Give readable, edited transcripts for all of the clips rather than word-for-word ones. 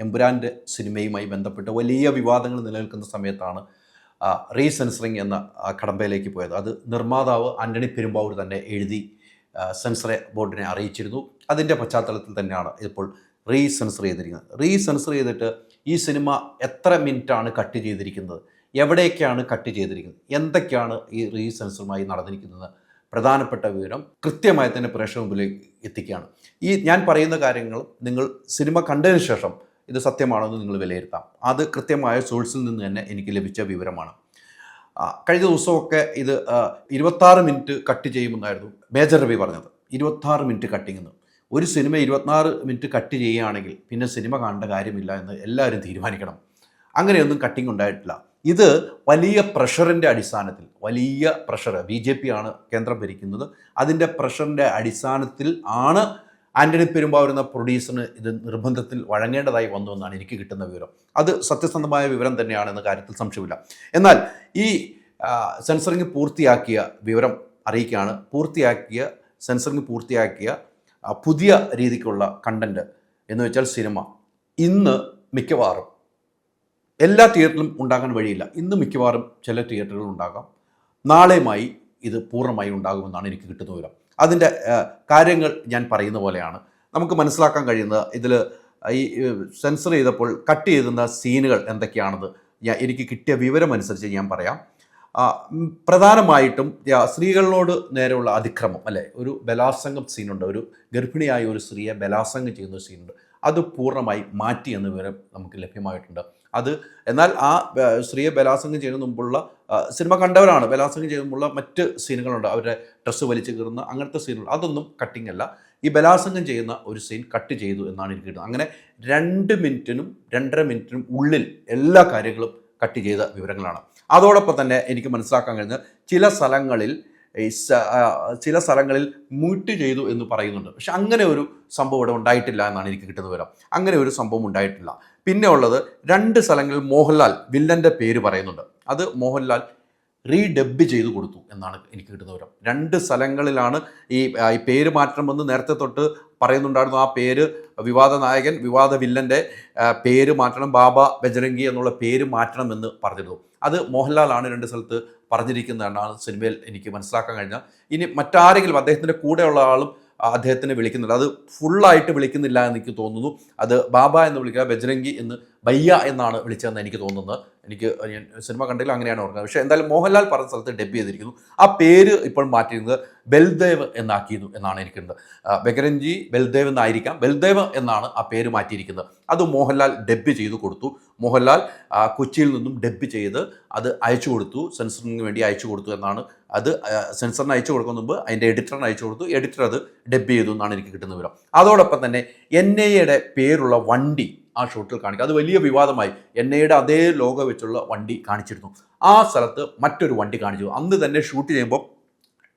എമ്പുരാൻ്റെ സിനിമയുമായി ബന്ധപ്പെട്ട് വലിയ വിവാദങ്ങൾ നിലനിൽക്കുന്ന സമയത്താണ് റീസെൻസറിങ് എന്ന കടമ്പയിലേക്ക് പോയത്. അത് നിർമ്മാതാവ് ആൻ്റണി പെരുമ്പാവൂർ തന്നെ എഴുതി സെൻസർ ബോർഡിനെ അറിയിച്ചിരുന്നു. അതിൻ്റെ പശ്ചാത്തലത്തിൽ തന്നെയാണ് ഇപ്പോൾ റീസെൻസർ ചെയ്തിരിക്കുന്നത്. റീസെൻസർ ചെയ്തിട്ട് ഈ സിനിമ എത്ര മിനിറ്റാണ് കട്ട് ചെയ്തിരിക്കുന്നത്, എവിടേക്കാണ് കട്ട് ചെയ്തിരിക്കുന്നത്, എന്തൊക്കെയാണ് ഈ റീസെൻസറുമായി നടന്നിരിക്കുന്നത്, പ്രധാനപ്പെട്ട വിവരം കൃത്യമായി തന്നെ പ്രേക്ഷക മുമ്പിലേക്ക് എത്തിക്കുകയാണ്. ഈ ഞാൻ പറയുന്ന കാര്യങ്ങൾ നിങ്ങൾ സിനിമ കണ്ടതിന് ശേഷം ഇത് സത്യമാണെന്ന് നിങ്ങൾ വിലയിരുത്താം. അത് കൃത്യമായ സോഴ്സിൽ നിന്ന് തന്നെ എനിക്ക് ലഭിച്ച വിവരമാണ്. കഴിഞ്ഞ ദിവസമൊക്കെ ഇത് 26 മിനിറ്റ് കട്ട് ചെയ്യുമെന്നായിരുന്നു മേജർ രവി പറഞ്ഞത്. 26 മിനിറ്റ് കട്ടിങ്ങെന്ന്. ഒരു സിനിമ 26 മിനിറ്റ് കട്ട് ചെയ്യുകയാണെങ്കിൽ പിന്നെ സിനിമ കാണേണ്ട കാര്യമില്ല എന്ന് എല്ലാവരും തീരുമാനിക്കണം. അങ്ങനെയൊന്നും കട്ടിങ് ഉണ്ടായിട്ടില്ല. ഇത് വലിയ പ്രഷറിൻ്റെ അടിസ്ഥാനത്തിൽ, വലിയ പ്രഷർ, BJP ആണ് കേന്ദ്രം ഭരിക്കുന്നത്, അതിൻ്റെ പ്രഷറിൻ്റെ അടിസ്ഥാനത്തിൽ ആണ് ആൻ്റണി പെരുമ്പാവൂർ എന്ന പ്രൊഡ്യൂസറിന് ഇത് നിർബന്ധത്തിൽ വഴങ്ങേണ്ടതായി വന്നു എന്നാണ് എനിക്ക് കിട്ടുന്ന വിവരം. അത് സത്യസന്ധമായ വിവരം തന്നെയാണെന്ന കാര്യത്തിൽ സംശയമില്ല. എന്നാൽ ഈ സെൻസറിങ് പൂർത്തിയാക്കിയ വിവരം അറിയിക്കുകയാണ്. സെൻസറിങ് പൂർത്തിയാക്കിയ പുതിയ രീതിക്കുള്ള കണ്ടൻറ്റ് എന്ന് വെച്ചാൽ സിനിമ ഇന്ന് മിക്കവാറും എല്ലാ തിയേറ്ററിലും ഉണ്ടാകാൻ വഴിയില്ല. ഇന്ന് മിക്കവാറും ചില തിയേറ്ററുകൾ ഉണ്ടാകാം. നാളെയുമായി ഇത് പൂർണ്ണമായി ഉണ്ടാകുമെന്നാണ് എനിക്ക് കിട്ടുന്ന വിവരം. അതിൻ്റെ കാര്യങ്ങൾ ഞാൻ പറയുന്ന പോലെയാണ് നമുക്ക് മനസ്സിലാക്കാൻ കഴിയുന്നത്. ഇതിൽ ഈ സെൻസർ ചെയ്തപ്പോൾ കട്ട് ചെയ്യുന്ന സീനുകൾ എന്തൊക്കെയാണെന്ന് എനിക്ക് കിട്ടിയ വിവരം അനുസരിച്ച് ഞാൻ പറയാം. പ്രധാനമായിട്ടും സ്ത്രീകളോട് നേരെയുള്ള അതിക്രമം, അല്ലേ, ഒരു ബലാത്സംഗം സീനുണ്ട്. ഒരു ഗർഭിണിയായ ഒരു സ്ത്രീയെ ബലാത്സംഗം ചെയ്യുന്ന സീനുണ്ട്. അത് പൂർണ്ണമായി മാറ്റി എന്ന വിവരം നമുക്ക് ലഭ്യമായിട്ടുണ്ട്. എന്നാൽ ആ സ്ത്രീയെ ബലാത്സംഗം ചെയ്യുന്നതിന് മുമ്പുള്ള സിനിമ കണ്ടവരാണ്. ബലാത്സംഗം ചെയ്യുമ്പോഴുള്ള മറ്റ് സീനുകളുണ്ട്, അവരുടെ ഡ്രസ്സ് വലിച്ചു കീറുന്ന അങ്ങനത്തെ സീനുകൾ, അതൊന്നും കട്ടിങ് അല്ല. ഈ ബലാത്സംഗം ചെയ്യുന്ന ഒരു സീൻ കട്ട് ചെയ്തു എന്നാണ് എനിക്ക് കിട്ടുന്നത്. അങ്ങനെ 2 മിനിറ്റിനും 2.5 മിനിറ്റിനും ഉള്ളിൽ എല്ലാ കാര്യങ്ങളും കട്ട് ചെയ്ത വിവരങ്ങളാണ്. അതോടൊപ്പം തന്നെ എനിക്ക് മനസ്സിലാക്കാൻ കഴിയുന്നത് ചില സ്ഥലങ്ങളിൽ മ്യൂട്ട് ചെയ്തു എന്ന് പറയുന്നുണ്ട്. പക്ഷെ അങ്ങനെ ഒരു സംഭവം ഇവിടെ ഉണ്ടായിട്ടില്ല എന്നാണ് എനിക്ക് കിട്ടുന്ന വിവരം. അങ്ങനെ ഒരു സംഭവം ഉണ്ടായിട്ടില്ല. പിന്നെ ഉള്ളത് 2 സ്ഥലങ്ങളിൽ മോഹൻലാൽ വില്ലൻ്റെ പേര് പറയുന്നുണ്ട്. അത് മോഹൻലാൽ റീഡബ് ചെയ്ത് കൊടുത്തു എന്നാണ് എനിക്ക് കിട്ടുന്ന വിവരം. 2 സ്ഥലങ്ങളിലാണ് ഈ പേര് മാറ്റണമെന്ന് നേരത്തെ തൊട്ട് പറയുന്നുണ്ടായിരുന്നു. ആ പേര് വിവാദ നായകൻ, വിവാദ വില്ലൻ്റെ പേര് മാറ്റണം, ബാബ ബജരംഗി എന്നുള്ള പേര് മാറ്റണമെന്ന് പറഞ്ഞിരുന്നു. അത് മോഹൻലാലാണ് 2 സ്ഥലത്ത് പറഞ്ഞിരിക്കുന്നതാണ് സിനിമയിൽ എനിക്ക് മനസ്സിലാക്കാൻ കഴിഞ്ഞാൽ. ഇനി മറ്റാരെങ്കിലും അദ്ദേഹത്തിൻ്റെ കൂടെയുള്ള ആളും അദ്ദേഹത്തിനെ വിളിക്കുന്നില്ല. അത് ഫുള്ളായിട്ട് വിളിക്കുന്നില്ല എന്ന് എനിക്ക് തോന്നുന്നു. അത് ബാബ എന്ന് വിളിക്കുക, ബജരംഗി എന്ന്, ബയ്യ എന്നാണ് വിളിച്ചതെന്ന് എനിക്ക് തോന്നുന്നത്. ഞാൻ സിനിമ കണ്ടില്ല, അങ്ങനെയാണ് ഓർക്കുന്നത്. പക്ഷേ എന്തായാലും മോഹൻലാൽ പറഞ്ഞ സ്ഥലത്ത് ഡബ് ചെയ്തിരിക്കുന്നു. ആ പേര് ഇപ്പോൾ മാറ്റിയിരുന്നത് ബൽദേവ് എന്നാക്കിയിരുന്നു എന്നാണ് എനിക്കുണ്ട്. ബജരംഗി ബൽദേവ് എന്നായിരിക്കാം, ബൽദേവ് എന്നാണ് ആ പേര് മാറ്റിയിരിക്കുന്നത്. അത് മോഹൻലാൽ ഡബ് ചെയ്ത് കൊടുത്തു. മോഹൻലാൽ കൊച്ചിയിൽ നിന്നും ഡബ് ചെയ്ത് അത് അയച്ചു കൊടുത്തു, സെൻസറിന് വേണ്ടി അയച്ചു കൊടുത്തു എന്നാണ്. അത് സെൻസറിന് അയച്ചു കൊടുക്കുന്ന മുമ്പ് അതിൻ്റെ എഡിറ്ററിന് അയച്ചു കൊടുത്തു, എഡിറ്റർ അത് ഡബ് ചെയ്തു എന്നാണ് എനിക്ക് കിട്ടുന്ന വിവരം. അതോടൊപ്പം തന്നെ NIA പേരുള്ള വണ്ടി ആ ഷോട്ടിൽ കാണിക്കുക. അത് വലിയ വിവാദമായി. NIA അതേ ലോഗോ വെച്ചുള്ള വണ്ടി കാണിച്ചിരുന്നു. ആ സ്ഥലത്ത് മറ്റൊരു വണ്ടി കാണിച്ചു. അന്ന് തന്നെ ഷൂട്ട് ചെയ്യുമ്പോൾ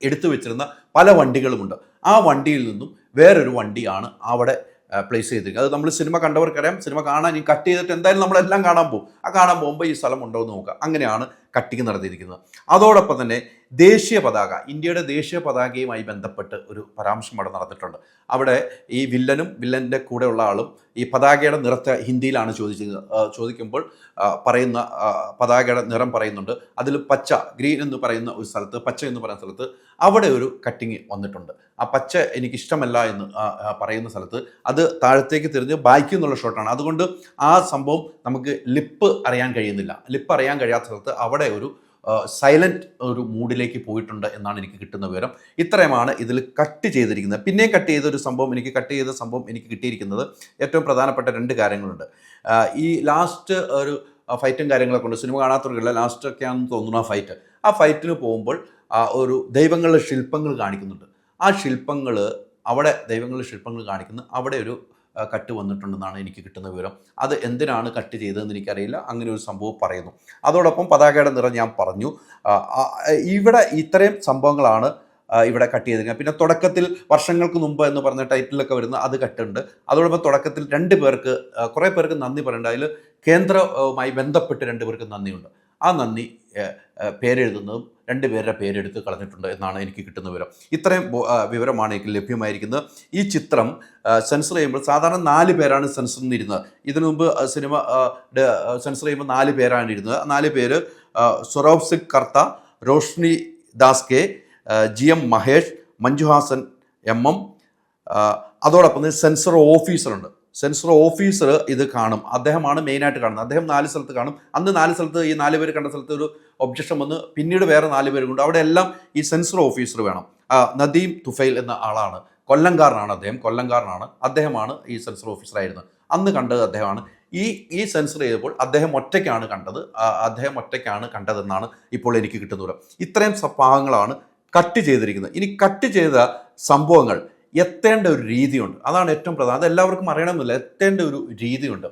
എടുത്തു വെച്ചിരുന്ന പല വണ്ടികളുമുണ്ട്. ആ വണ്ടിയിൽ നിന്നും വേറൊരു വണ്ടിയാണ് അവിടെ പ്ലേസ് ചെയ്തിരിക്കുന്നത്. അത് നമ്മൾ സിനിമ കണ്ടവർക്കറിയാം. സിനിമ കാണാൻ ഈ കട്ട് ചെയ്തിട്ട് എന്തായാലും നമ്മളെല്ലാം കാണാൻ പോകും. ആ കാണാൻ പോകുമ്പോൾ ഈ സ്ഥലം ഉണ്ടോ എന്ന് നോക്കുക. അങ്ങനെയാണ് കട്ടിങ് നടത്തിയിരിക്കുന്നത്. അതോടൊപ്പം തന്നെ ദേശീയ പതാക, ഇന്ത്യയുടെ ദേശീയ പതാകയുമായി ബന്ധപ്പെട്ട് ഒരു പരാമർശം അവിടെ നടന്നിട്ടുണ്ട്. അവിടെ ഈ വില്ലൻ്റെ കൂടെയുള്ള ആളും ഈ പതാകയുടെ നിറത്തെ ഹിന്ദിയിലാണ് ചോദിക്കുമ്പോൾ പറയുന്ന പതാകയുടെ നിറം പറയുന്നുണ്ട്. അതിൽ പച്ച, ഗ്രീൻ എന്ന് പറയുന്ന ഒരു സ്ഥലത്ത്, പച്ച എന്ന് പറയുന്ന സ്ഥലത്ത് അവിടെ ഒരു കട്ടിങ് വന്നിട്ടുണ്ട്. ആ പച്ച എനിക്കിഷ്ടമല്ല എന്ന് പറയുന്ന സ്ഥലത്ത് അത് താഴത്തേക്ക് തിരിഞ്ഞ് ബാക്കി എന്നുള്ള ഷോട്ടാണ്. അതുകൊണ്ട് ആ സംഭവം നമുക്ക് ലിപ്പ് അറിയാൻ കഴിയുന്നില്ല. ലിപ്പ് അറിയാൻ കഴിയാത്ത സ്ഥലത്ത് അവിടെ ഒരു സൈലൻറ്റ് ഒരു മൂഡിലേക്ക് പോയിട്ടുണ്ട് എന്നാണ് എനിക്ക് കിട്ടുന്ന വിവരം. ഇത്രയുമാണ് ഇതിൽ കട്ട് ചെയ്തിരിക്കുന്നത്. പിന്നെയും കട്ട് ചെയ്ത സംഭവം എനിക്ക് കിട്ടിയിരിക്കുന്നത് ഏറ്റവും പ്രധാനപ്പെട്ട 2 കാര്യങ്ങളുണ്ട്. ഈ ലാസ്റ്റ് ഒരു ഫൈറ്റും കാര്യങ്ങളൊക്കെ ഉണ്ട്. സിനിമ കാണാത്തവർക്കല്ല, ലാസ്റ്റൊക്കെയാണെന്ന് തോന്നുന്നു ആ ഫൈറ്റിന് പോകുമ്പോൾ ഒരു ദൈവങ്ങളുടെ ശില്പങ്ങൾ കാണിക്കുന്നുണ്ട്. ആ ശില്പങ്ങൾ അവിടെ ദൈവങ്ങളുടെ ശില്പങ്ങൾ കാണിക്കുന്നു. അവിടെ ഒരു കട്ട് വന്നിട്ടുണ്ടെന്നാണ് എനിക്ക് കിട്ടുന്ന വിവരം. അത് എന്തിനാണ് കട്ട് ചെയ്തതെന്ന് എനിക്കറിയില്ല. അങ്ങനെ ഒരു സംഭവം പറയുന്നു. അതോടൊപ്പം പതാകയുടെ നിറം ഞാൻ പറഞ്ഞു. ഇവിടെ ഇത്രയും സംഭവങ്ങളാണ് ഇവിടെ കട്ട് ചെയ്തിരിക്കുന്നത്. പിന്നെ തുടക്കത്തിൽ വർഷങ്ങൾക്ക് മുമ്പ് എന്ന് പറഞ്ഞ ടൈറ്റിലൊക്കെ വരുന്ന അത് കട്ടുണ്ട്. അതോടൊപ്പം തുടക്കത്തിൽ 2 പേർക്ക്, കുറേ പേർക്ക് നന്ദി പറയേണ്ട. അതിൽ കേന്ദ്രവുമായി ബന്ധപ്പെട്ട് 2 പേർക്ക് നന്ദിയുണ്ട്. ആ നന്ദി പേരെഴുതുന്നതും പേരുടെ പേരെടുത്ത് കളഞ്ഞിട്ടുണ്ട് എന്നാണ് എനിക്ക് കിട്ടുന്ന വിവരം. ഇത്രയും വിവരമാണ് എനിക്ക് ലഭ്യമായിരിക്കുന്നത്. ഈ ചിത്രം സെൻസർ ചെയ്യുമ്പോൾ സാധാരണ 4 പേരാണ് സെൻസർ ചെയ്യുന്നത്. ഇതിനു മുമ്പ് സിനിമ സെൻസർ ചെയ്യുമ്പോൾ 4 പേരാണ് ഇരുന്നത്. 4 പേര് Saurabh Singh Kartha, Roshni Das K, GM Mahesh, Manju Hasan MM, അതോടൊപ്പം തന്നെ സെൻസർ ഓഫീസറുണ്ട്. സെൻസർ ഓഫീസർ ഇത് കാണും, അദ്ദേഹമാണ് മെയിനായിട്ട് കാണുന്നത്. അദ്ദേഹം 4 സ്ഥലത്ത് കാണും. അന്ന് 4 സ്ഥലത്ത് ഈ 4 പേര് കണ്ട സ്ഥലത്ത് ഒരു ഒബ്ജക്ഷൻ വന്ന് പിന്നീട് വേറെ 4 പേര് കൊണ്ട് അവിടെ എല്ലാം ഈ സെൻസർ ഓഫീസർ വേണം. നദീം തുഫൈൽ എന്ന ആളാണ്, കൊല്ലംകാരനാണ് അദ്ദേഹം, അദ്ദേഹമാണ് ഈ സെൻസർ ഓഫീസറായിരുന്നത്. അന്ന് കണ്ടത് അദ്ദേഹമാണ്. ഈ സെൻസർ ചെയ്തപ്പോൾ അദ്ദേഹം ഒറ്റയ്ക്കാണ് കണ്ടതെന്നാണ് ഇപ്പോൾ എനിക്ക് കിട്ടുന്നത്. ഇത്രയും ഭാഗങ്ങളാണ് കട്ട് ചെയ്തിരിക്കുന്നത്. ഇനി കട്ട് ചെയ്ത സംഭവങ്ങൾ എത്തേണ്ട ഒരു രീതിയുണ്ട്, അതാണ് ഏറ്റവും പ്രധാനം. അത് എല്ലാവർക്കും അറിയണമെന്നില്ല, എത്തേണ്ട ഒരു രീതിയുണ്ട്.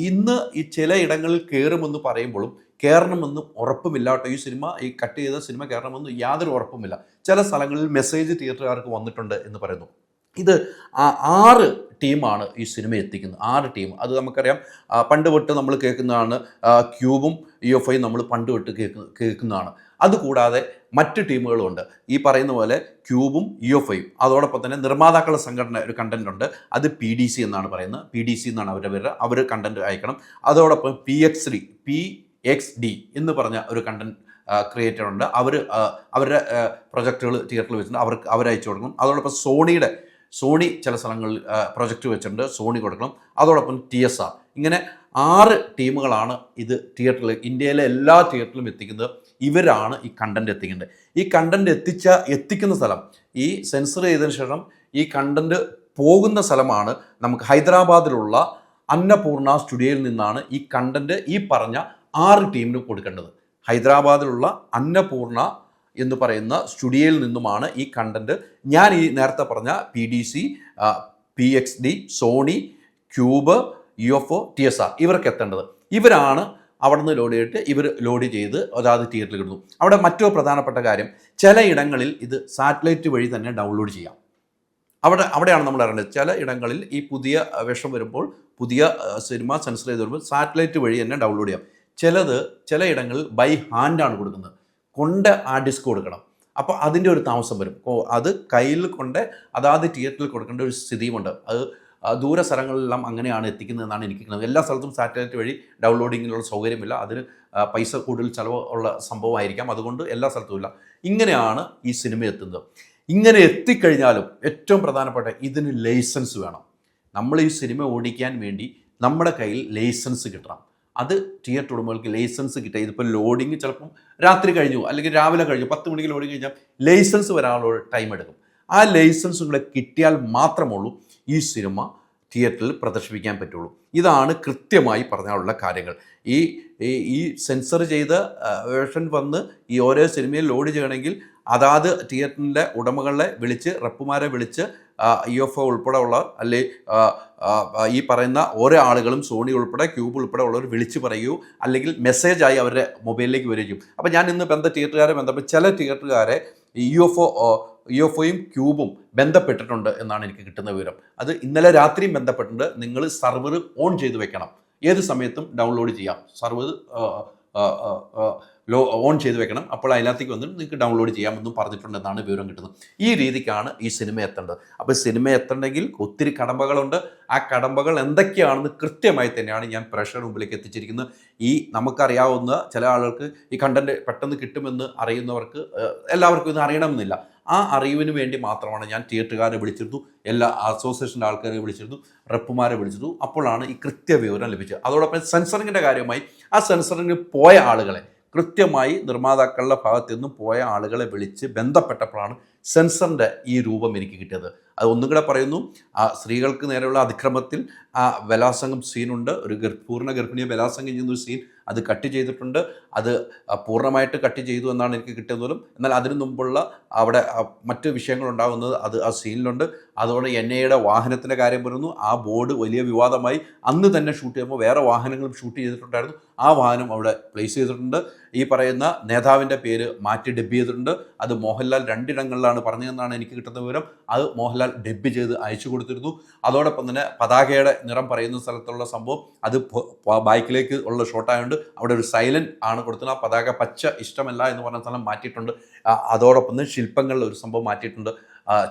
ഇന്ന് ഈ ചില ഇടങ്ങളിൽ കയറുമെന്ന് പറയുമ്പോഴും കയറണമെന്നും ഉറപ്പുമില്ല കേട്ടോ. ഈ കട്ട് ചെയ്ത സിനിമ കയറണമെന്നും യാതൊരു ഉറപ്പുമില്ല. ചില സ്ഥലങ്ങളിൽ മെസ്സേജ് തിയേറ്ററുകാർക്ക് വന്നിട്ടുണ്ട് എന്ന് പറയുന്നു. ഇത് 6 ടീമാണ് ഈ സിനിമ എത്തിക്കുന്നത്. 6 ടീം. അത് നമുക്കറിയാം, പണ്ട് തൊട്ട് നമ്മൾ കേൾക്കുന്നതാണ്. ക്യൂബും UFOയും നമ്മൾ പണ്ട് തൊട്ട് കേൾക്കുന്നതാണ്. അതുകൂടാതെ മറ്റ് ടീമുകളുമുണ്ട്. ഈ പറയുന്ന പോലെ ക്യൂബും UFOയും. അതോടൊപ്പം തന്നെ നിർമ്മാതാക്കളുടെ സംഘടന ഒരു കണ്ടന്റ് ഉണ്ട്, അത് PDC എന്നാണ് പറയുന്നത്. PDC എന്നാണ് അവരുടെ പേര്. അവർ കണ്ടന്റ് അയക്കണം. അതോടൊപ്പം PXD എന്ന് പറഞ്ഞ ഒരു കണ്ടന്റ് ക്രിയേറ്റർ ഉണ്ട്. അവരുടെ പ്രൊജക്റ്റുകൾ തിയേറ്ററിൽ വെച്ചിട്ടുണ്ട്, അവരയച്ചു കൊടുക്കണം. അതോടൊപ്പം സോണി ചില സ്ഥലങ്ങളിൽ പ്രൊജക്റ്റ് വെച്ചിട്ടുണ്ട്, സോണി കൊടുക്കണം. അതോടൊപ്പം TSR. ഇങ്ങനെ 6 ടീമുകളാണ് ഇത് തിയേറ്ററിൽ, ഇന്ത്യയിലെ എല്ലാ തിയേറ്ററിലും എത്തിക്കുന്നത്. ഇവരാണ് ഈ കണ്ടന്റ് എത്തിക്കേണ്ടത്. ഈ കണ്ടന്റ് എത്തിക്കുന്ന സ്ഥലം, ഈ സെൻസർ ചെയ്തതിനു ശേഷം ഈ കണ്ടന്റ് പോകുന്ന സ്ഥലമാണ് നമുക്ക് ഹൈദരാബാദിലുള്ള അന്നപൂർണ സ്റ്റുഡിയോയിൽ നിന്നാണ് ഈ കണ്ടന്റ് ഈ പറഞ്ഞ 6 ടീമിന് കൊടുക്കേണ്ടത്. ഹൈദരാബാദിലുള്ള അന്നപൂർണ എന്ന് പറയുന്ന സ്റ്റുഡിയോയിൽ നിന്നുമാണ് ഈ കണ്ടന്റ് ഞാൻ ഈ നേരത്തെ പറഞ്ഞ PDC, PXD, Sony, Qube, UFO, TSR ഇവർക്ക് എത്തേണ്ടത്. ഇവരാണ് അവിടെ നിന്ന് ലോഡ് ചെയ്ത് അതാത് തിയേറ്ററിൽ കിട്ടുന്നു. അവിടെ മറ്റൊരു പ്രധാനപ്പെട്ട കാര്യം, ചില ഇടങ്ങളിൽ ഇത് സാറ്റലൈറ്റ് വഴി തന്നെ ഡൗൺലോഡ് ചെയ്യാം. അവിടെയാണ് നമ്മൾ അറിയേണ്ടത്. ചില ഇടങ്ങളിൽ ഈ പുതിയ വേഷം വരുമ്പോൾ, പുതിയ സിനിമ സെൻസർ ചെയ്ത് വരുമ്പോൾ സാറ്റലൈറ്റ് വഴി തന്നെ ഡൗൺലോഡ് ചെയ്യാം. ചില ഇടങ്ങളിൽ ബൈ ഹാൻഡാണ് കൊടുക്കുന്നത്, ആ ഡിസ്ക് കൊടുക്കണം. അപ്പോൾ അതിൻ്റെ ഒരു താമസം വരും. അത് കയ്യിൽ കൊണ്ട് അതാത് തിയേറ്ററിൽ കൊടുക്കേണ്ട ഒരു സ്ഥിതിയുമുണ്ട്. അത് ദൂര സ്ഥലങ്ങളിലെല്ലാം അങ്ങനെയാണ് എത്തിക്കുന്നതെന്നാണ് എനിക്ക് കിട്ടുന്നത്. എല്ലാ സ്ഥലത്തും സാറ്റലൈറ്റ് വഴി ഡൗൺലോഡിങ്ങിനുള്ള സൗകര്യമില്ല, അതിന് പൈസ കൂടുതൽ ചിലവ് ഉള്ള സംഭവമായിരിക്കാം. അതുകൊണ്ട് എല്ലാ സ്ഥലത്തും ഇല്ല. ഇങ്ങനെയാണ് ഈ സിനിമ എത്തുന്നത്. ഇങ്ങനെ എത്തിക്കഴിഞ്ഞാലും ഏറ്റവും പ്രധാനപ്പെട്ട ഇതിന് ലൈസൻസ് വേണം. നമ്മൾ ഈ സിനിമ ഓടിക്കാൻ വേണ്ടി നമ്മുടെ കയ്യിൽ ലൈസൻസ് കിട്ടണം. അത് തിയേറ്റർ ഉടമകൾക്ക് ലൈസൻസ് കിട്ടുക. ഇതിപ്പോൾ ലോഡിങ് ചിലപ്പം രാത്രി കഴിഞ്ഞു, അല്ലെങ്കിൽ രാവിലെ കഴിഞ്ഞു, 10 മണിക്ക് ലോഡിങ് കഴിഞ്ഞാൽ ലൈസൻസ് വരാനുള്ള ടൈം എടുക്കും. ആ ലൈസൻസ് കൂടെ കിട്ടിയാൽ മാത്രമുള്ളൂ ഈ സിനിമ തിയേറ്ററിൽ പ്രദർശിപ്പിക്കാൻ പറ്റുള്ളൂ. ഇതാണ് കൃത്യമായി പറഞ്ഞുള്ള കാര്യങ്ങൾ. ഈ സെൻസർ ചെയ്ത വേർഷൻ വന്ന് ഈ ഓരോ സിനിമയിൽ ലോഡ് ചെയ്യണമെങ്കിൽ അതാത് തിയേറ്ററിൻ്റെ ഉടമകളെ വിളിച്ച്, റെപ്പുമാരെ വിളിച്ച്, UFO ഉൾപ്പെടെ ഉള്ള, അല്ലെ ഈ പറയുന്ന ഓരോ ആളുകളും, സോണി ഉൾപ്പെടെ ക്യൂബ് ഉൾപ്പെടെ ഉള്ളവർ വിളിച്ച് പറയുകയോ അല്ലെങ്കിൽ മെസ്സേജായി അവരുടെ മൊബൈലിലേക്ക് വരികയും. അപ്പോൾ ഞാൻ ഇന്ന് തിയേറ്ററുകാരെ ബന്ധപ്പെട്ട് ചില തിയേറ്ററുകാരെ UFOയും ക്യൂബും ബന്ധപ്പെട്ടിട്ടുണ്ട് എന്നാണ് എനിക്ക് കിട്ടുന്ന വിവരം. അത് ഇന്നലെ രാത്രിയും ബന്ധപ്പെട്ടിട്ടുണ്ട്. നിങ്ങൾ സർവർ ഓൺ ചെയ്ത് വെക്കണം, ഏത് സമയത്തും ഡൗൺലോഡ് ചെയ്യാം. സർവർ ഓൺ ചെയ്ത് വെക്കണം, അപ്പോൾ അതിനകത്തേക്ക് വന്നിട്ട് നിങ്ങൾക്ക് ഡൗൺലോഡ് ചെയ്യാമെന്നും പറഞ്ഞിട്ടുണ്ടെന്നാണ് വിവരം കിട്ടുന്നത്. ഈ രീതിക്കാണ് ഈ സിനിമ എത്തേണ്ടത്. അപ്പോൾ സിനിമ എത്തണമെങ്കിൽ ഒത്തിരി കടമ്പകളുണ്ട്. ആ കടമ്പകൾ എന്തൊക്കെയാണെന്ന് കൃത്യമായി തന്നെയാണ് ഞാൻ പ്രേക്ഷകരുടെ മുമ്പിലേക്ക് എത്തിച്ചിരിക്കുന്നത്. നമുക്കറിയാവുന്ന ചില ആളുകൾക്ക് ഈ കണ്ടന്റ് പെട്ടെന്ന് കിട്ടുമെന്ന് അറിയുന്നവർക്ക് എല്ലാവർക്കും ഇത് അറിയണമെന്നില്ല. ആ അറിവിന് വേണ്ടി മാത്രമാണ് ഞാൻ തിയേറ്ററുകാരെ വിളിച്ചിരുന്നു, എല്ലാ അസോസിയേഷൻ്റെ ആൾക്കാരെ വിളിച്ചിരുന്നു, റെപ്പുമാരെ വിളിച്ചിരുന്നു. അപ്പോഴാണ് ഈ കൃത്യവിവരം ലഭിച്ചത്. അതോടൊപ്പം സെൻസറിങ്ങിൻ്റെ കാര്യമായി ആ സെൻസറിങ്ങിന് പോയ ആളുകളെ കൃത്യമായി നിർമ്മാതാക്കളുടെ ഭാഗത്തു നിന്നും പോയ ആളുകളെ വിളിച്ച് ബന്ധപ്പെട്ടപ്പോഴാണ് സെൻസറിൻ്റെ ഈ രൂപം എനിക്ക് കിട്ടിയത്. അത് ഒന്നും കൂടെ പറയുന്നു, ആ സ്ത്രീകൾക്ക് നേരെയുള്ള അതിക്രമത്തിൽ ആ ബലാത്സംഗം സീനുണ്ട്. ഒരു പൂർണ്ണ ഗർഭിണിയെ ബലാത്സംഗം ചെയ്യുന്നൊരു സീൻ അത് കട്ട് ചെയ്തിട്ടുണ്ട്. അത് പൂർണ്ണമായിട്ട് കട്ട് ചെയ്തു എന്നാണ് എനിക്ക് കിട്ടുന്നതും. എന്നാൽ അതിനു മുമ്പുള്ള അവിടെ മറ്റ് വിഷയങ്ങളുണ്ടാകുന്നത് അത് ആ സീനിലുണ്ട്. അതോടെ NIAയുടെ വാഹനത്തിൻ്റെ കാര്യം വരുന്നു. ആ ബോർഡ് വലിയ വിവാദമായി. അന്ന് തന്നെ ഷൂട്ട് ചെയ്യുമ്പോൾ വേറെ വാഹനങ്ങളും ഷൂട്ട് ചെയ്തിട്ടുണ്ടായിരുന്നു. ആ വാഹനം അവിടെ പ്ലേസ് ചെയ്തിട്ടുണ്ട്. ഈ പറയുന്ന നേതാവിൻ്റെ പേര് മാറ്റി ഡബ് ചെയ്തിട്ടുണ്ട്. അത് മോഹൻലാൽ 2 ഇടങ്ങളിലാണ് പറഞ്ഞതെന്നാണ് എനിക്ക് കിട്ടുന്ന വിവരം. അത് മോഹൻലാൽ മോഹൻലാൽ ഡബ് ചെയ്ത് അയച്ചു കൊടുത്തിരുന്നു. അതോടൊപ്പം തന്നെ പതാകയുടെ നിറം പറയുന്ന സ്ഥലത്തുള്ള സംഭവം അത് ബൈക്കിലേക്ക് ഉള്ള ഷോട്ടായതുകൊണ്ട് അവിടെ ഒരു സൈലന്റ് ആണ് കൊടുത്തത്. ആ പതാക പച്ച ഇഷ്ടമല്ല എന്ന് പറഞ്ഞ സ്ഥലം മാറ്റിയിട്ടുണ്ട്. അതോടൊപ്പം തന്നെ ശില്പങ്ങളിൽ ഒരു സംഭവം മാറ്റിയിട്ടുണ്ട്.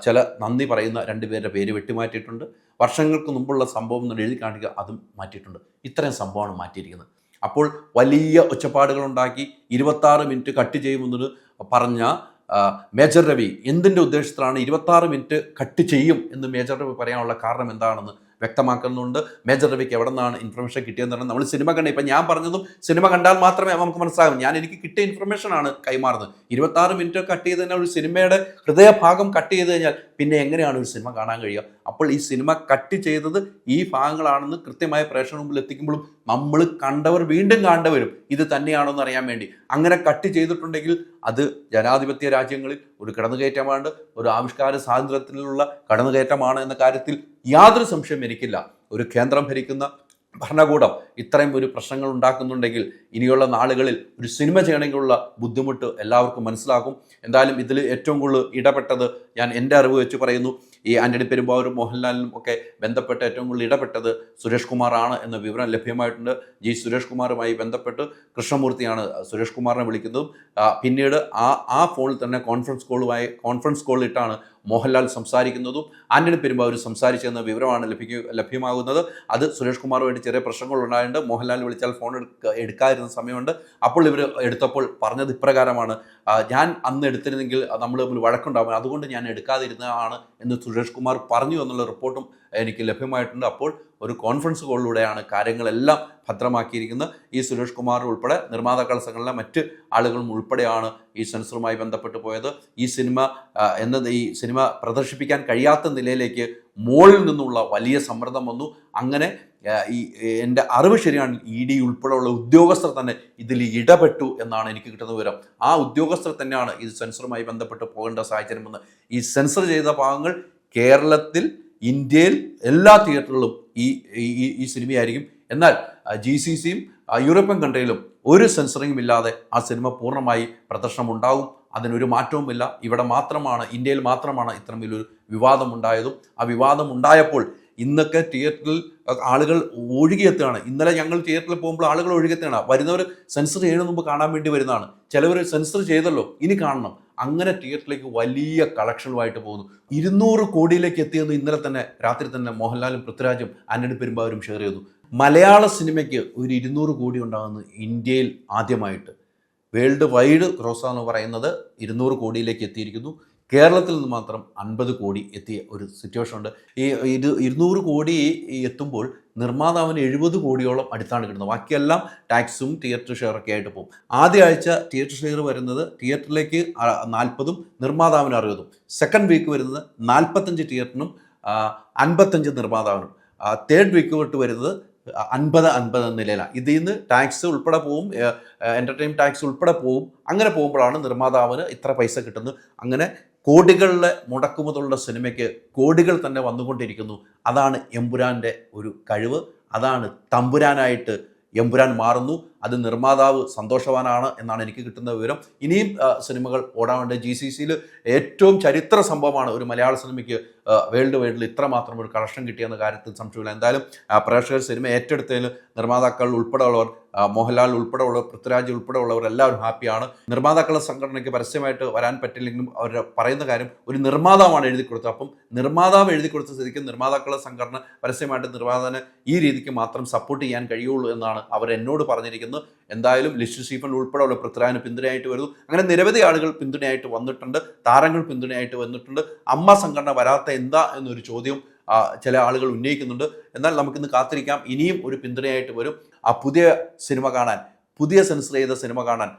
ചില നന്ദി പറയുന്ന 2 പേരുടെ പേര് വെട്ടിമാറ്റിയിട്ടുണ്ട്. വർഷങ്ങൾക്ക് മുമ്പുള്ള സംഭവം എന്ന് എഴുതി കാണിക്കുക അതും മാറ്റിയിട്ടുണ്ട്. ഇത്രയും സംഭവമാണ് മാറ്റിയിരിക്കുന്നത്. അപ്പോൾ വലിയ ഒച്ചപ്പാടുകളുണ്ടാക്കി 26 മിനിറ്റ് കട്ട് ചെയ്യുമെന്ന് പറഞ്ഞ മേജർ രവി എന്തിൻ്റെ ഉദ്ദേശത്തിലാണ് 26 മിനിറ്റ് കട്ട് ചെയ്യും എന്ന് മേജർ രവി പറയാനുള്ള കാരണം എന്താണെന്ന് വ്യക്തമാക്കുന്നുണ്ട്. മേജർ രവിക്ക് എവിടെ നിന്നാണ് ഇൻഫർമേഷൻ കിട്ടിയെന്ന് പറഞ്ഞാൽ നമ്മൾ സിനിമ കണ്ട ഇപ്പം ഞാൻ പറഞ്ഞതും സിനിമ കണ്ടാൽ മാത്രമേ നമുക്ക് മനസ്സിലാകും. എനിക്ക് കിട്ടിയ ഇൻഫർമേഷനാണ് കൈമാറുന്നത്. 26 മിനിറ്റ് കട്ട് ചെയ്ത് കഴിഞ്ഞാൽ ഒരു സിനിമയുടെ ഹൃദയഭാഗം കട്ട് ചെയ്ത് കഴിഞ്ഞാൽ പിന്നെ എങ്ങനെയാണ് ഒരു സിനിമ കാണാൻ കഴിയുക? അപ്പോൾ ഈ സിനിമ കട്ട് ചെയ്തത് ഈ ഭാഗങ്ങളാണെന്ന് കൃത്യമായ പ്രേക്ഷകർ മുമ്പിൽ എത്തിക്കുമ്പോഴും നമ്മൾ കണ്ടവർ വീണ്ടും കാണേണ്ടവരും ഇത് തന്നെയാണോന്ന് അറിയാൻ വേണ്ടി. അങ്ങനെ കട്ട് ചെയ്തിട്ടുണ്ടെങ്കിൽ അത് ജനാധിപത്യ രാജ്യങ്ങളിൽ ഒരു കടന്നുകയറ്റമാണ്, ഒരു ആവിഷ്കാര സ്വാതന്ത്ര്യത്തിലുള്ള കടന്നുകയറ്റമാണ് എന്ന കാര്യത്തിൽ യാതൊരു സംശയം എനിക്കില്ല. ഒരു കേന്ദ്രം ഭരിക്കുന്ന ഭരണകൂടം ഇത്രയും ഒരു പ്രശ്നങ്ങൾ ഉണ്ടാക്കുന്നുണ്ടെങ്കിൽ ഇനിയുള്ള നാളുകളിൽ ഒരു സിനിമ ചെയ്യണമെങ്കിലുള്ള ബുദ്ധിമുട്ട് എല്ലാവർക്കും മനസ്സിലാക്കും. എന്തായാലും ഇതിൽ ഏറ്റവും കൂടുതൽ ഇടപെട്ടത് ഞാൻ എൻ്റെ അറിവ് വെച്ച് പറയുന്നു, ഈ ആൻ്റണി പെരുമ്പാവൂരും മോഹൻലാലിനും ഒക്കെ ബന്ധപ്പെട്ട് ഏറ്റവും കൂടുതൽ ഇടപെട്ടത് സുരേഷ് കുമാറാണ് എന്ന വിവരം ലഭ്യമായിട്ടുണ്ട്. സുരേഷ് കുമാറുമായി ബന്ധപ്പെട്ട് കൃഷ്ണമൂർത്തിയാണ് സുരേഷ് കുമാറിനെ വിളിക്കുന്നതും പിന്നീട് ആ ഫോണിൽ തന്നെ കോൺഫറൻസ് കോളിലിട്ടാണ് മോഹൻലാൽ സംസാരിക്കുന്നതും ആൻ്റണി പെരുമ്പാവൂർ സംസാരിച്ചെന്ന വിവരമാണ് ലഭ്യമാകുന്നത്. അത് സുരേഷ് കുമാറുമായിട്ട് ചെറിയ പ്രശ്നങ്ങളുണ്ടായിട്ടുണ്ട്. മോഹൻലാൽ വിളിച്ചാൽ ഫോൺ എടുക്കാതിരുന്ന സമയമുണ്ട്. അപ്പോൾ ഇവർ എടുത്തപ്പോൾ പറഞ്ഞത് ഇപ്രകാരമാണ്: ഞാൻ അന്ന് എടുത്തിരുന്നെങ്കിൽ നമ്മൾ തമ്മിൽ വഴക്കുണ്ടാകും, അതുകൊണ്ട് ഞാൻ എടുക്കാതിരുന്നതാണ് എന്ന് സുരേഷ് കുമാർ പറഞ്ഞു എന്നുള്ള റിപ്പോർട്ടും എനിക്ക് ലഭ്യമായിട്ടുണ്ട്. അപ്പോൾ ഒരു കോൺഫറൻസ് കോളിലൂടെയാണ് കാര്യങ്ങളെല്ലാം ഭദ്രമാക്കിയിരിക്കുന്നത്. ഈ സുരേഷ് കുമാർ ഉൾപ്പെടെ നിർമ്മാതാക്കളുടെ സംഘടന മറ്റ് ആളുകളും ഉൾപ്പെടെയാണ് ഈ സെൻസറുമായി ബന്ധപ്പെട്ട് പോയത്. ഈ സിനിമ പ്രദർശിപ്പിക്കാൻ കഴിയാത്ത നിലയിലേക്ക് മുകളിൽ നിന്നുള്ള വലിയ സമ്മർദ്ദം വന്നു. അങ്ങനെ എൻ്റെ അറിവ് ശരിയാണ്, ED ഉൾപ്പെടെയുള്ള ഉദ്യോഗസ്ഥർ തന്നെ ഇതിൽ ഇടപെട്ടു എന്നാണ് എനിക്ക് കിട്ടുന്ന വിവരം. ആ ഉദ്യോഗസ്ഥർ തന്നെയാണ് ഇത് സെൻസറുമായി ബന്ധപ്പെട്ട് പോകേണ്ട സാഹചര്യമെന്ന്. ഈ സെൻസർ ചെയ്ത ഭാഗങ്ങൾ കേരളത്തിൽ, ഇന്ത്യയിൽ എല്ലാ തിയേറ്ററുകളിലും ഈ സിനിമയായിരിക്കും. എന്നാൽ GCCയും യൂറോപ്യൻ കൺട്രിയിലും ഒരു സെൻസറിങ്ങും ഇല്ലാതെ ആ സിനിമ പൂർണ്ണമായി പ്രദർശനം ഉണ്ടാകും. അതിനൊരു മാറ്റവുമില്ല. ഇവിടെ മാത്രമാണ്, ഇന്ത്യയിൽ മാത്രമാണ് ഇത്തരം വലിയൊരു വിവാദമുണ്ടായതും. ആ വിവാദം ഉണ്ടായപ്പോൾ ഇന്നൊക്കെ തിയേറ്ററിൽ ആളുകൾ ഒഴുകിയെത്തുകയാണ്. ഇന്നലെ ഞങ്ങൾ തിയേറ്ററിൽ പോകുമ്പോൾ ആളുകൾ ഒഴുകിയെത്തുകയാണ്. വരുന്നവർ സെൻസർ ചെയ്യുന്നതിന് മുമ്പ് കാണാൻ വേണ്ടി വരുന്നതാണ്. ചിലവർ സെൻസർ ചെയ്തല്ലോ ഇനി കാണണം, അങ്ങനെ തിയേറ്ററിലേക്ക് വലിയ കളക്ഷനുമായിട്ട് പോകുന്നു. 200 കോടിയിലേക്ക് എത്തിയെന്ന് ഇന്നലെ തന്നെ രാത്രി തന്നെ മോഹൻലാലും പൃഥ്വിരാജും ആൻ്റണി പെരുമ്പാവൂരും ഷെയർ ചെയ്തു. മലയാള സിനിമയ്ക്ക് ഒരു 200 കോടി ഉണ്ടാകുന്നത് ഇന്ത്യയിൽ ആദ്യമായിട്ട്. വേൾഡ് വൈഡ് ഗ്രോസ് എന്ന് പറയുന്നത് 200 കോടിയിലേക്ക് എത്തിയിരിക്കുന്നു. കേരളത്തിൽ നിന്ന് മാത്രം 50 കോടി എത്തിയ ഒരു സിറ്റുവേഷൻ ഉണ്ട്. ഈ 200 കോടി എത്തുമ്പോൾ നിർമ്മാതാവിന് 70 കോടിയോളം അടുത്താണ് കിട്ടുന്നത്. ബാക്കിയെല്ലാം ടാക്സും തിയേറ്റർ ഷെയറൊക്കെ ആയിട്ട് പോകും. ആദ്യ ആഴ്ച തിയേറ്റർ ഷെയർ വരുന്നത് തിയേറ്ററിലേക്ക് 40ഉം നിർമ്മാതാവിന് 60ഉം. സെക്കൻഡ് വീക്ക് വരുന്നത് 45 തിയേറ്ററിനും 55 നിർമ്മാതാവിനും. തേർഡ് വീക്ക് തൊട്ട് വരുന്നത് 50-50 എന്ന നിലയിലാണ്. ഇതിൽ നിന്ന് ടാക്സ് ഉൾപ്പെടെ പോവും, എൻ്റർടൈൻ ടാക്സ് ഉൾപ്പെടെ പോവും. അങ്ങനെ പോകുമ്പോഴാണ് നിർമ്മാതാവിന് ഇത്ര പൈസ കിട്ടുന്നത്. അങ്ങനെ കോടികളിലെ മുടക്കുമുതലുള്ള സിനിമയ്ക്ക് കോടികൾ തന്നെ വന്നുകൊണ്ടിരിക്കുന്നു. അതാണ് എമ്പുരാൻ്റെ ഒരു കഴിവ്. അതാണ് തമ്പുരാനായിട്ട് എമ്പുരാൻ മാറുന്നു. അത് നിർമ്മാതാവ് സന്തോഷവാനാണ് എന്നാണ് എനിക്ക് കിട്ടുന്ന വിവരം. ഇനിയും സിനിമകൾ ഓടാനുണ്ട്. GCCയിൽ ഏറ്റവും ചരിത്ര സംഭവമാണ് ഒരു മലയാള സിനിമയ്ക്ക് വേൾഡ് വൈഡിൽ ഇത്രമാത്രം ഒരു കളക്ഷൻ കിട്ടിയെന്ന കാര്യത്തിൽ സംശയമില്ല. എന്തായാലും പ്രേക്ഷകർ സിനിമ ഏറ്റെടുത്തതിൽ നിർമ്മാതാക്കൾ ഉൾപ്പെടെയുള്ളവർ, മോഹൻലാൽ ഉൾപ്പെടെയുള്ളവർ, പൃഥ്വിരാജ് ഉൾപ്പെടെയുള്ളവർ എല്ലാവരും ഹാപ്പിയാണ്. നിർമ്മാതാക്കളുടെ സംഘടനയ്ക്ക് പരസ്യമായിട്ട് വരാൻ പറ്റില്ലെങ്കിലും അവർ പറയുന്ന കാര്യം ഒരു നിർമ്മാതാവാണ് എഴുതി കൊടുത്തത്. അപ്പം നിർമ്മാതാവ് എഴുതി കൊടുത്ത സ്ഥിതിക്ക് നിർമ്മാതാക്കളുടെ സംഘടന പരസ്യമായിട്ട് നിർമ്മാതാവിനെ ഈ രീതിക്ക് മാത്രം സപ്പോർട്ട് ചെയ്യാൻ കഴിയുള്ളൂ എന്നാണ് അവർ എന്നോട് പറഞ്ഞിരിക്കുന്നത്. എന്തായാലും ലിസ്റ്റു സ്റ്റീഫൻ ഉൾപ്പെടെയുള്ള പൃഥ്വിരാജിന് പിന്തുണയായിട്ട് വരുന്നു. അങ്ങനെ നിരവധി ആളുകൾ പിന്തുണയായിട്ട് വന്നിട്ടുണ്ട്, താരങ്ങൾ പിന്തുണയായിട്ട് വന്നിട്ടുണ്ട്. അമ്മ സംഘടന വരാത്ത എന്താ എന്നൊരു ചോദ്യം ചില ആളുകൾ ഉന്നയിക്കുന്നുണ്ട്. എന്നാൽ നമുക്കിന്ന് കാത്തിരിക്കാം, ഇനിയും ഒരു പിന്തുണയായിട്ട് വരും. ആ പുതിയ സിനിമ കാണാൻ, പുതിയ സെൻസർ ചെയ്ത സിനിമ കാണാൻ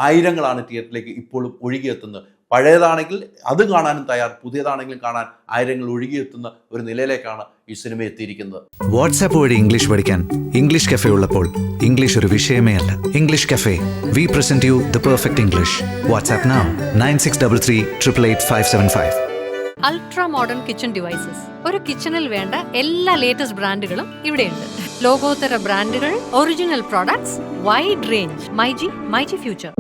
ആയിരങ്ങളാണ് തിയേറ്ററിലേക്ക് ഇപ്പോഴും ഒഴുകിയെത്തുന്നത്. പഴയതാണെങ്കിൽ അത് കാണാനും തയ്യാർ, പുതിയതാണെങ്കിലും കാണാൻ ആയിരങ്ങൾ ഒഴുകിയെത്തുന്ന ഒരു നിലയിലേക്കാണ് ഈ സിനിമ എത്തിയിരിക്കുന്നത്. വാട്സാപ്പ് വഴി ഇംഗ്ലീഷ് പഠിക്കാൻ ഇംഗ്ലീഷ് കഫേ ഉള്ളപ്പോൾ ഇംഗ്ലീഷ് ഒരു വിഷയമേ അല്ല. English cafe, we present you the perfect English. WhatsApp now 9633888575. Ultra modern kitchen devices. ഒരു കിച്ചണിൽ വേണ്ട എല്ലാ ലേറ്റസ്റ്റ് ബ്രാൻഡുകളും ഇവിടെയുണ്ട്. ലോകോത്തര ബ്രാൻഡുകൾ, original products, wide range. MyG future.